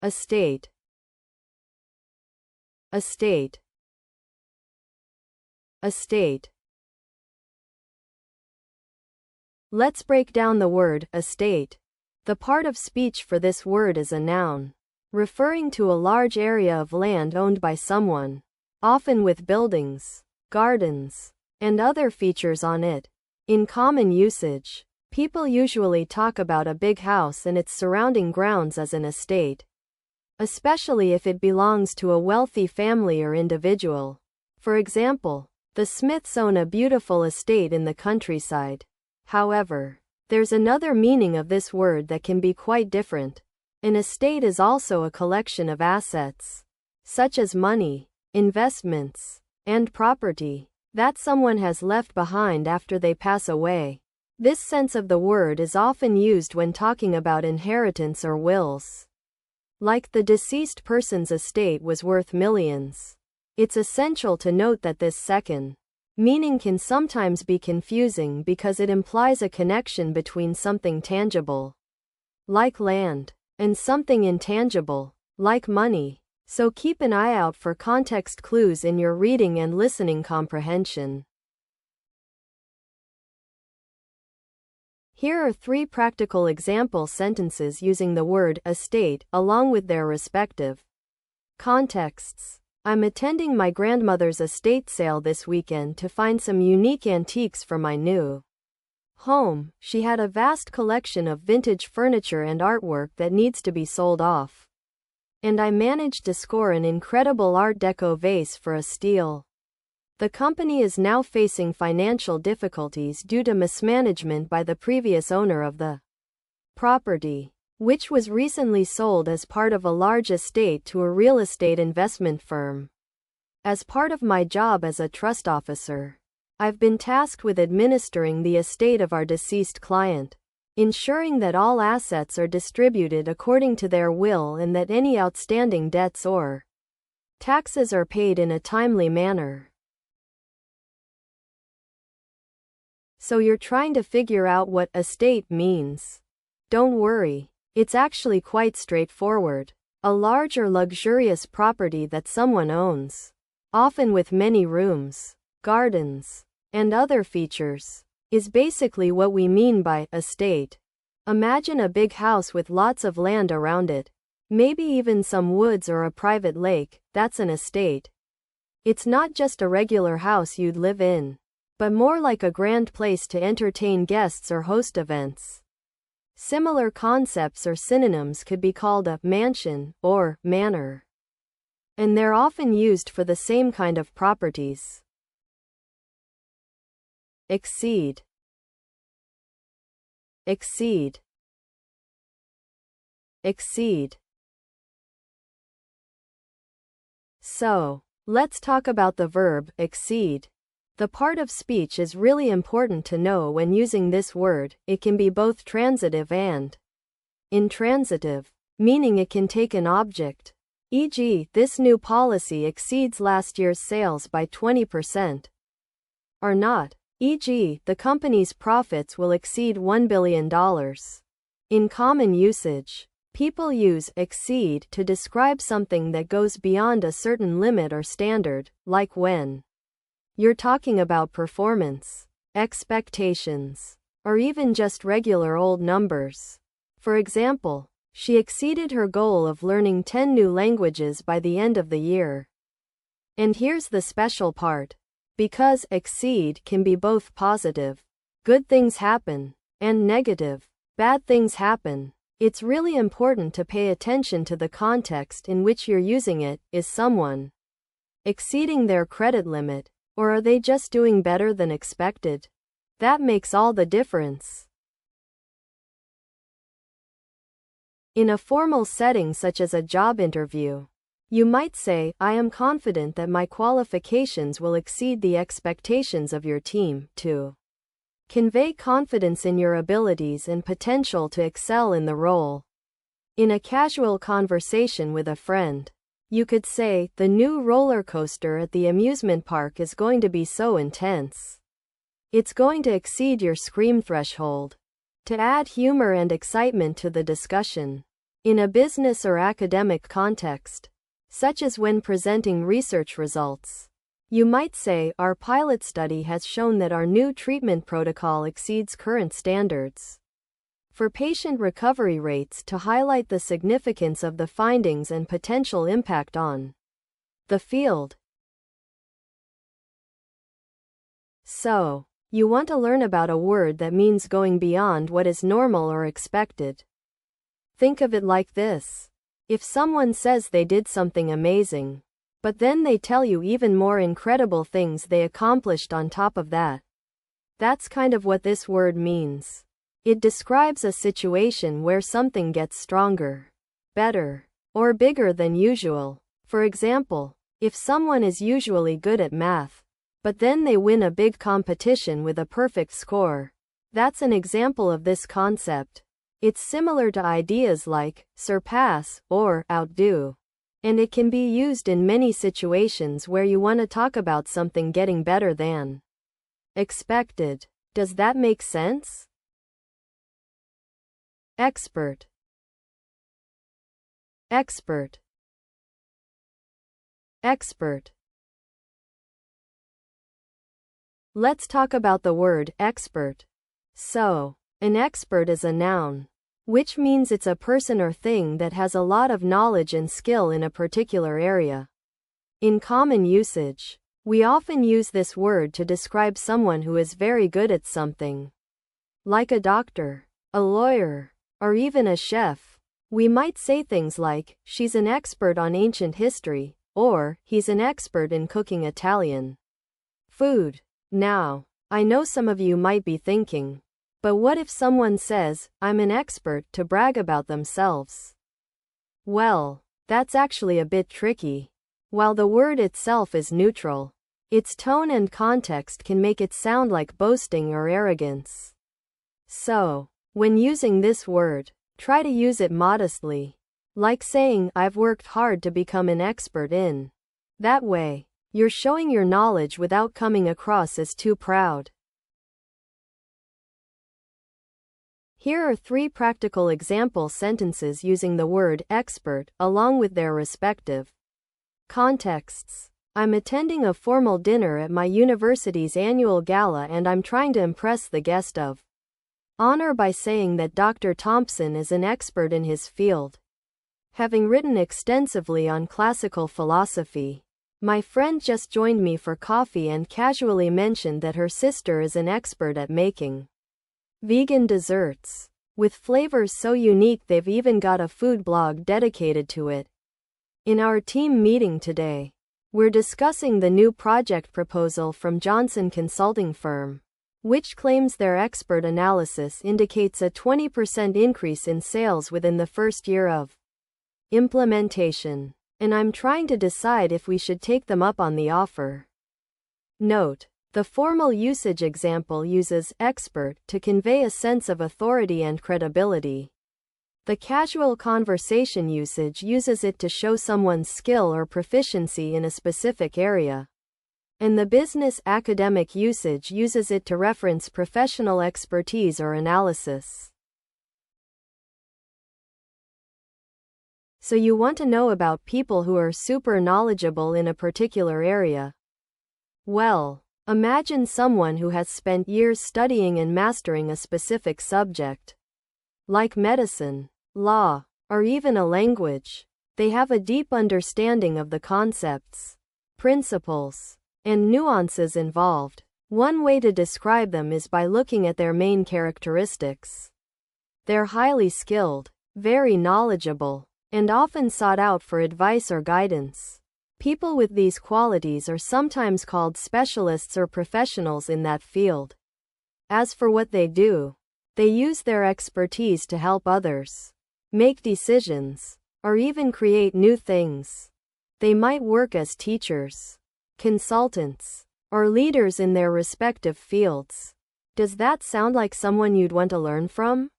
estate, estate, estate. Let's break down the word estate. The part of speech for this word is a noun, referring to a large area of land owned by someone, often with buildings, gardens, and other features on it. In common usage, people usually talk about a big house and its surrounding grounds as an estate, especially if it belongs to a wealthy family or individual. For example, the Smiths own a beautiful estate in the countryside. However, there's another meaning of this word that can be quite different. An estate is also a collection of assets, such as money, investments, and property, that someone has left behind after they pass away. This sense of the word is often used when talking about inheritance or wills. Like the deceased person's estate was worth millions. It's essential to note that this second meaning can sometimes be confusing because it implies a connection between something tangible, like land, and something intangible, like money. So keep an eye out for context clues in your reading and listening comprehension. Here are 3 practical example sentences using the word estate along with their respective contexts. I'm attending my grandmother's estate sale this weekend to find some unique antiques for my new home. She had a vast collection of vintage furniture and artwork that needs to be sold off. And I managed to score an incredible Art Deco vase for a steal. The company is now facing financial difficulties due to mismanagement by the previous owner of the property, which was recently sold as part of a large estate to a real estate investment firm. As part of my job as a trust officer, I've been tasked with administering the estate of our deceased client, ensuring that all assets are distributed according to their will and that any outstanding debts or taxes are paid in a timely manner. So you're trying to figure out what estate means? Don't worry. It's actually quite straightforward. A large or luxurious property that someone owns, often with many rooms, gardens, and other features, is basically what we mean by estate. Imagine a big house with lots of land around it, maybe even some woods or a private lake. That's an estate. It's not just a regular house you'd live in, but more like a grand place to entertain guests or host events. Similar concepts or synonyms could be called a mansion or manor, and they're often used for the same kind of properties. Exceed, exceed, exceed. So, let's talk about the verb exceed. The part of speech is really important to know when using this word. It can be both transitive and intransitive, meaning it can take an object, e.g., this new policy exceeds last year's sales by 20%, or not, e.g., the company's profits will exceed $1 billion. In common usage, people use exceed to describe something that goes beyond a certain limit or standard, like when you're talking about performance, expectations, or even just regular old numbers. For example, she exceeded her goal of learning 10 new languages by the end of the year. And here's the special part. Because exceed can be both positive, good things happen, and negative, bad things happen, it's really important to pay attention to the context in which you're using it. Is someone exceeding their credit limit? Or are they just doing better than expected? That makes all the difference. In a formal setting such as a job interview, you might say, I am confident that my qualifications will exceed the expectations of your team, to convey confidence in your abilities and potential to excel in the role. In a casual conversation with a friend, you could say, the new roller coaster at the amusement park is going to be so intense. It's going to exceed your scream threshold. To add humor and excitement to the discussion, in a business or academic context, such as when presenting research results. You might say, our pilot study has shown that our new treatment protocol exceeds current standards for patient recovery rates, to highlight the significance of the findings and potential impact on the field. So, you want to learn about a word that means going beyond what is normal or expected. Think of it like this. If someone says they did something amazing, but then they tell you even more incredible things they accomplished on top of that, that's kind of what this word means. It describes a situation where something gets stronger, better, or bigger than usual. For example, if someone is usually good at math, but then they win a big competition with a perfect score, that's an example of this concept. It's similar to ideas like surpass or outdo, and it can be used in many situations where you want to talk about something getting better than expected. Does that make sense? Expert. Expert. Expert. Let's talk about the word expert. So, an expert is a noun, which means it's a person or thing that has a lot of knowledge and skill in a particular area. In common usage, we often use this word to describe someone who is very good at something, like a doctor, a lawyer, or even a chef. We might say things like, she's an expert on ancient history, or he's an expert in cooking Italian food. Now, I know some of you might be thinking, but what if someone says, I'm an expert, to brag about themselves? Well, that's actually a bit tricky. While the word itself is neutral, its tone and context can make it sound like boasting or arrogance. So, when using this word, try to use it modestly, like saying, I've worked hard to become an expert in. That way, you're showing your knowledge without coming across as too proud. Here are 3 practical example sentences using the word expert, along with their respective contexts. I'm attending a formal dinner at my university's annual gala and I'm trying to impress the guest of honor by saying that Dr. Thompson is an expert in his field. Having written extensively on classical philosophy, my friend just joined me for coffee and casually mentioned that her sister is an expert at making vegan desserts, with flavors so unique they've even got a food blog dedicated to it. In our team meeting today, we're discussing the new project proposal from Johnson Consulting Firm, which claims their expert analysis indicates a 20% increase in sales within the first year of implementation, and I'm trying to decide if we should take them up on the offer. Note: the formal usage example uses expert to convey a sense of authority and credibility. The casual conversation usage uses it to show someone's skill or proficiency in a specific area. And the business academic usage uses it to reference professional expertise or analysis. So you want to know about people who are super knowledgeable in a particular area? Well, imagine someone who has spent years studying and mastering a specific subject, like medicine, law, or even a language. They have a deep understanding of the concepts, principles, and nuances involved. One way to describe them is by looking at their main characteristics. They're highly skilled, very knowledgeable, and often sought out for advice or guidance. People with these qualities are sometimes called specialists or professionals in that field. As for what they do, they use their expertise to help others make decisions, or even create new things. They might work as teachers, consultants, or leaders in their respective fields. Does that sound like someone you'd want to learn from?